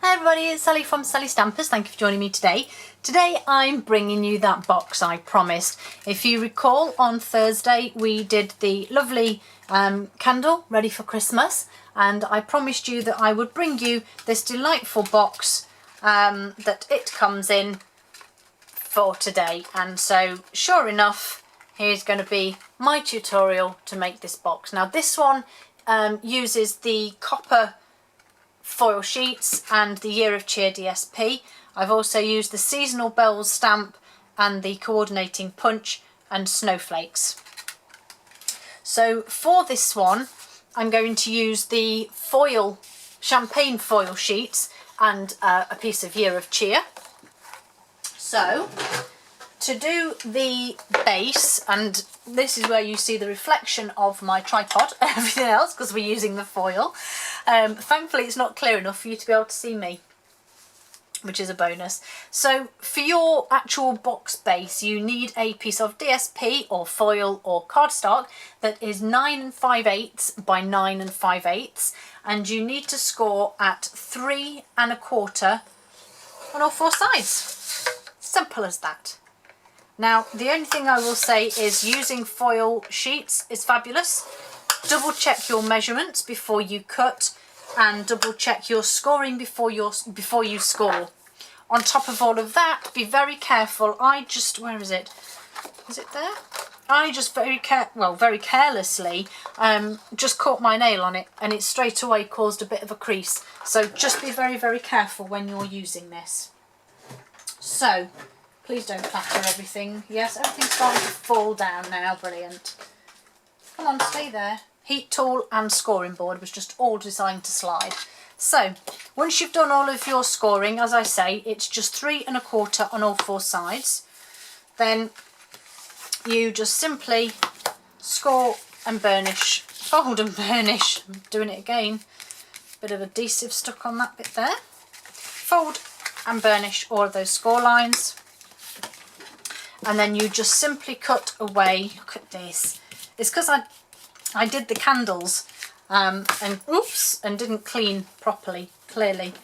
Hi everybody, it's Sally from Sally Stampers. Thank you for joining me today. Today I'm bringing you that box I promised. If you recall, on Thursday we did the lovely candle ready for Christmas, and I promised you that I would bring you this delightful box that it comes in for today. And so sure enough, here's going to be my tutorial to make this box. Now this one uses the copper foil sheets and the Year of Cheer DSP. I've also used the seasonal bells stamp and the coordinating punch and snowflakes. So for this one I'm going to use the foil, champagne foil sheets and a piece of Year of Cheer. So to do the base, and this is where you see the reflection of my tripod and everything else because we're using the foil. Thankfully it's not clear enough for you to be able to see me, which is a bonus. So for your actual box base you need a piece of DSP or foil or cardstock that is 9 5/8 by 9 5/8, and you need to score at 3 1/4 on all four sides. Simple as that. Now the only thing I will say is using foil sheets is fabulous. Double check your measurements before you cut, and double check your scoring before you score. On top of all of that, be very careful. Where is it? Is it there? I just very carelessly just caught my nail on it, and it straight away caused a bit of a crease. So just be very, very careful when you're using this. So please don't clatter everything. Yes, everything's starting to fall down now. Brilliant. Come on, stay there. Heat tool and scoring board was just all designed to slide. So once you've done all of your scoring, as I say, it's just 3 1/4 on all four sides. Then you just simply score and burnish, fold and burnish. I'm doing it again. Bit of adhesive stuck on that bit there. Fold and burnish all of those score lines. And then you just simply cut away. Look at this. It's because I did the candles and didn't clean properly, clearly.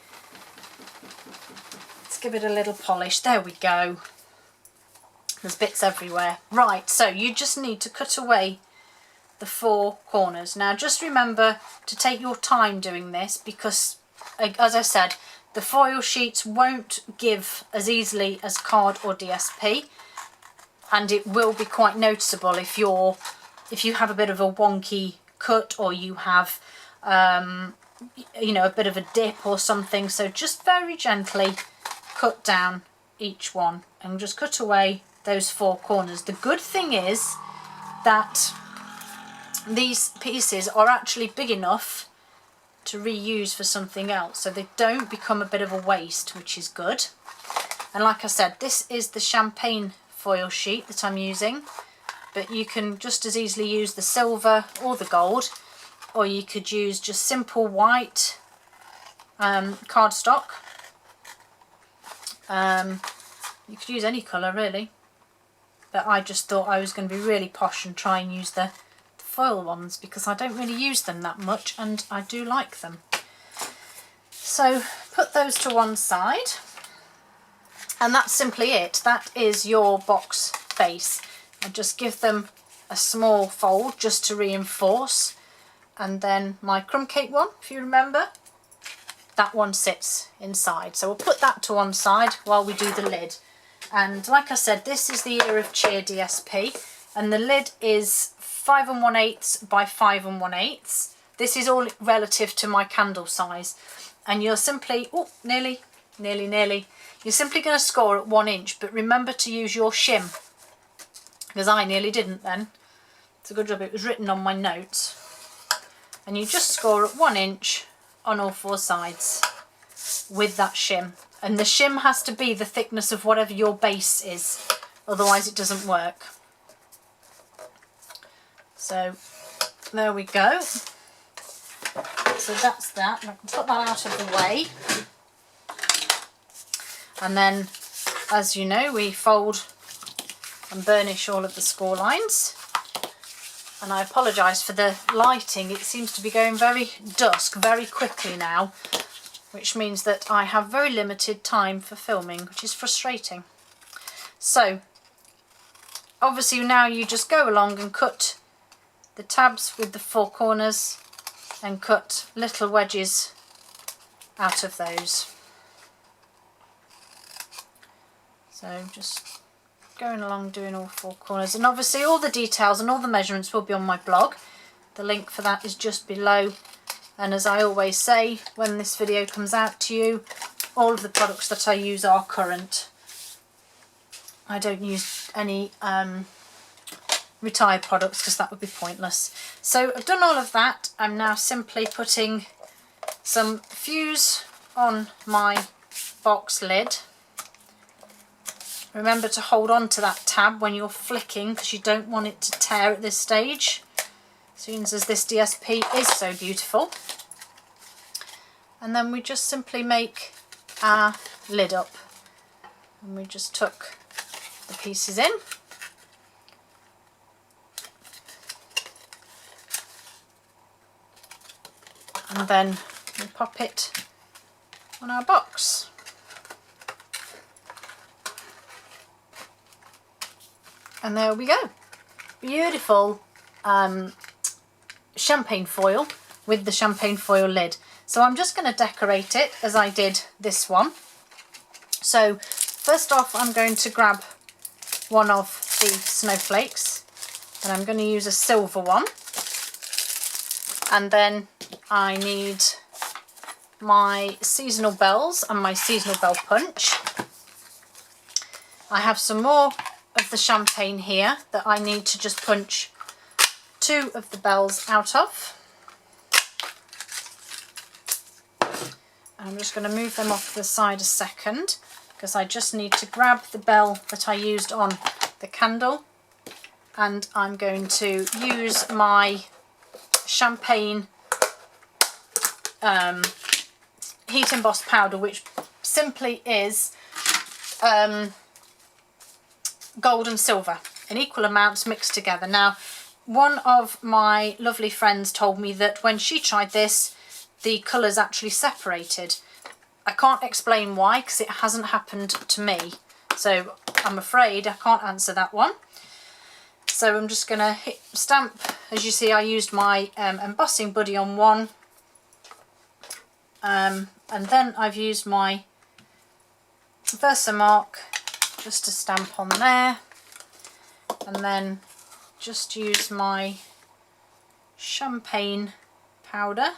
Let's give it a little polish. There we go. There's bits everywhere. Right, so you just need to cut away the four corners. Now just remember to take your time doing this because, as I said, the foil sheets won't give as easily as card or DSP, and it will be quite noticeable if you have a bit of a wonky cut, or you have you know, a bit of a dip or something. So just very gently cut down each one and just cut away those four corners. The good thing is that these pieces are actually big enough to reuse for something else, so they don't become a bit of a waste, which is good. And like I said, this is the champagne foil sheet that I'm using, but you can just as easily use the silver or the gold, or you could use just simple white cardstock. You could use any colour really, but I just thought I was going to be really posh and try and use the foil ones because I don't really use them that much and I do like them. So put those to one side, and that's simply it. That is your box base. And just give them a small fold just to reinforce, and then my crumb cake one, if you remember, that one sits inside. So we'll put that to one side while we do the lid. And like I said, this is the Year of Cheer DSP, and the lid is 5 1/8 by 5 1/8. This is all relative to my candle size, and you're simply, nearly, you're simply going to score at 1 inch, but remember to use your shim, because I nearly didn't then. It's a good job it was written on my notes. And you just score at 1 inch on all four sides with that shim. And the shim has to be the thickness of whatever your base is, otherwise it doesn't work. So there we go. So that's that. I can put that out of the way. And then, as you know, we fold and burnish all of the score lines. And I apologise for the lighting, it seems to be going very dusk very quickly now. which means that I have very limited time for filming, which is frustrating. So obviously now you just go along and cut the tabs with the 4 corners and cut little wedges out of those. So just going along doing all 4 corners, and obviously all the details and all the measurements will be on my blog. The link for that is just below, and as I always say when this video comes out to you, all of the products that I use are current. I don't use any retired products because that would be pointless. So I've done all of that. I'm now simply putting some fuse on my box lid. Remember to hold on to that tab when you're flicking because you don't want it to tear at this stage, as soon as this DSP is so beautiful. And then we just simply make our lid up, and we just tuck the pieces in. And then we pop it on our box. And there we go. Beautiful champagne foil with the champagne foil lid. So I'm just going to decorate it as I did this one. So first off, I'm going to grab one of the snowflakes, and I'm going to use a silver one. And then I need my seasonal bells and my seasonal bell punch. I have some more of the champagne here that I need to just punch 2 of the bells out of. I'm just going to move them off to the side a second because I just need to grab the bell that I used on the candle, and I'm going to use my champagne heat embossed powder, which simply is gold and silver in equal amounts mixed together. Now, one of my lovely friends told me that when she tried this, the colours actually separated. I can't explain why because it hasn't happened to me, so I'm afraid I can't answer that one. So I'm just going to stamp. As you see, I used my embossing buddy on one, and then I've used my Versamark just to stamp on there, and then just use my champagne powder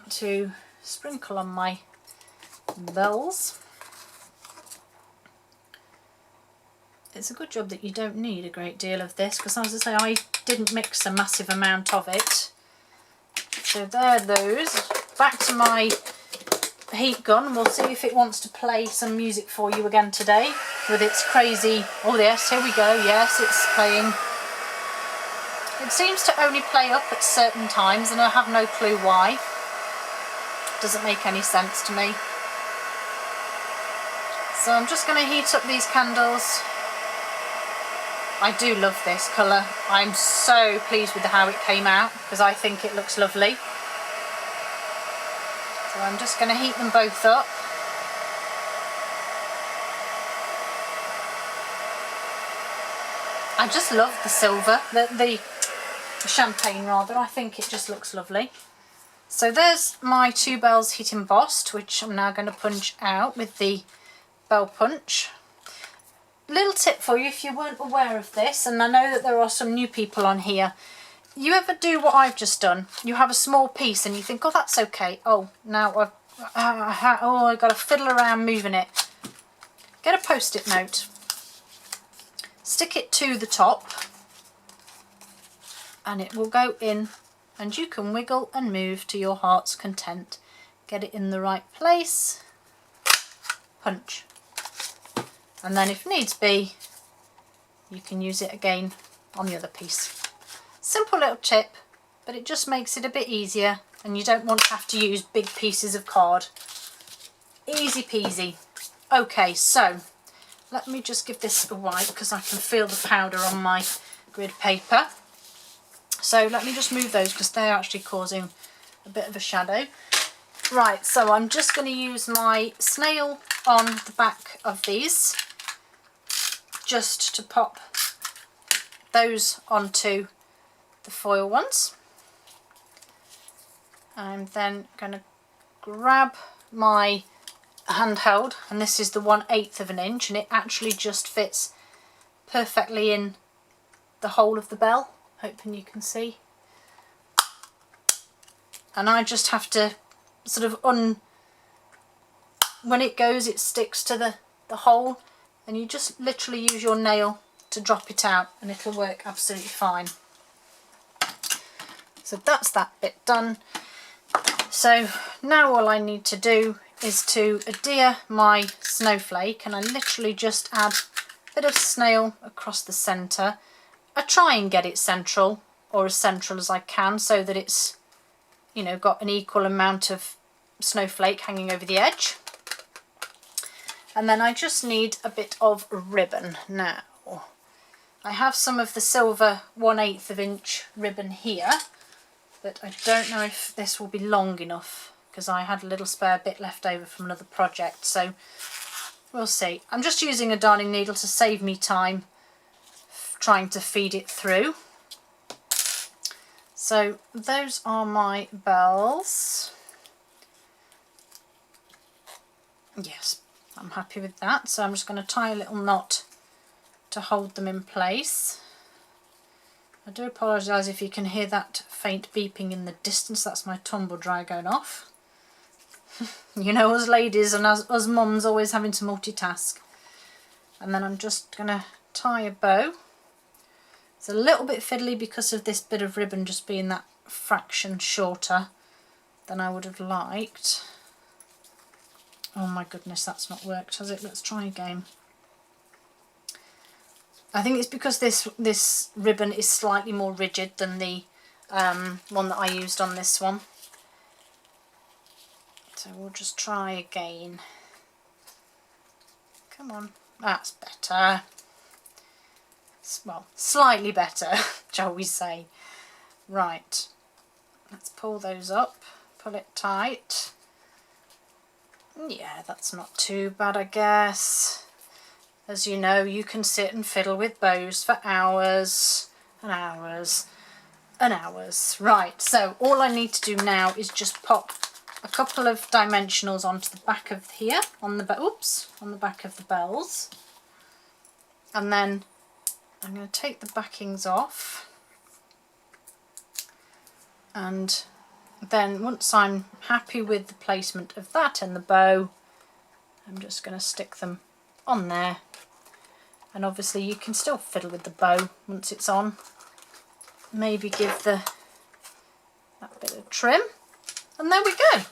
to sprinkle on my bells. It's a good job that you don't need a great deal of this because, as I say, I didn't mix a massive amount of it. So there are those. Back to my heat gun. We'll see if it wants to play some music for you again today with its crazy... Oh yes, here we go. Yes, it's playing. It seems to only play up at certain times and I have no clue why. Doesn't make any sense to me. So I'm just going to heat up these candles. I do love this colour. I'm so pleased with how it came out because I think it looks lovely. So I'm just going to heat them both up. I just love the silver, the champagne rather. I think it just looks lovely. So there's my 2 bells heat embossed, which I'm now going to punch out with the bell punch. Little tip for you if you weren't aware of this, and I know that there are some new people on here. You ever do what I've just done? You have a small piece and you think, oh, that's okay. Oh, now I've got to fiddle around moving it. Get a post-it note. Stick it to the top and it will go in, and you can wiggle and move to your heart's content. Get it in the right place. Punch. And then if needs be, you can use it again on the other piece. Simple little tip, but it just makes it a bit easier and you don't want to have to use big pieces of card. Easy peasy. Okay, so let me just give this a wipe because I can feel the powder on my grid paper. So let me just move those because they're actually causing a bit of a shadow. Right, so I'm just going to use my snail on the back of these just to pop those onto the foil ones. I'm then going to grab my handheld, and this is the 1/8 of an inch, and it actually just fits perfectly in the hole of the bell, hoping you can see. And I just have to sort of when it goes, it sticks to the hole, and you just literally use your nail to drop it out and it'll work absolutely fine. So that's that bit done. So now all I need to do is to adhere my snowflake, and I literally just add a bit of snail across the centre. I try and get it central, or as central as I can, so that it's, you know, got an equal amount of snowflake hanging over the edge. And then I just need a bit of ribbon now. I have some of the silver 1/8 of inch ribbon here, but I don't know if this will be long enough because I had a little spare bit left over from another project, so we'll see. I'm just using a darning needle to save me time trying to feed it through. So those are my bells. Yes, I'm happy with that. So I'm just going to tie a little knot to hold them in place. I do apologise if you can hear that faint beeping in the distance. That's my tumble dryer going off. You know, us ladies and us mums always having to multitask. And then I'm just going to tie a bow. It's a little bit fiddly because of this bit of ribbon just being that fraction shorter than I would have liked. Oh my goodness, that's not worked, has it? Let's try again. I think it's because this ribbon is slightly more rigid than the one that I used on this one. So we'll just try again. Come on, that's better. Well, slightly better, shall we say. Right, let's pull those up, pull it tight. Yeah, that's not too bad, I guess. As you know, you can sit and fiddle with bows for hours and hours and hours. Right, so all I need to do now is just pop a couple of dimensionals onto the back of here, on the back of the bells. And then I'm going to take the backings off. And then once I'm happy with the placement of that and the bow, I'm just going to stick them on there. And obviously you can still fiddle with the bow once it's on. Maybe give that bit of trim. And there we go.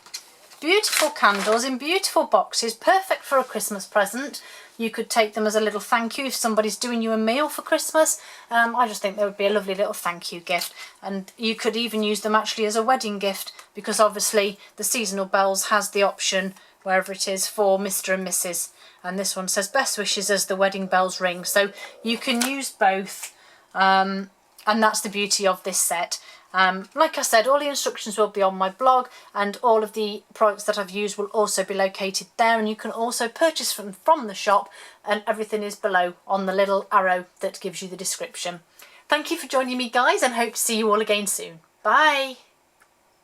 Beautiful candles in beautiful boxes, perfect for a Christmas present. You could take them as a little thank you if somebody's doing you a meal for Christmas. I just think they would be a lovely little thank you gift. And you could even use them actually as a wedding gift, because obviously the seasonal bells has the option, wherever it is, for Mr. and Mrs. And this one says best wishes as the wedding bells ring. So you can use both, and that's the beauty of this set. Like I said, all the instructions will be on my blog, and all of the products that I've used will also be located there, and you can also purchase from the shop, and everything is below on the little arrow that gives you the description. Thank you for joining me, guys, and hope to see you all again soon. Bye!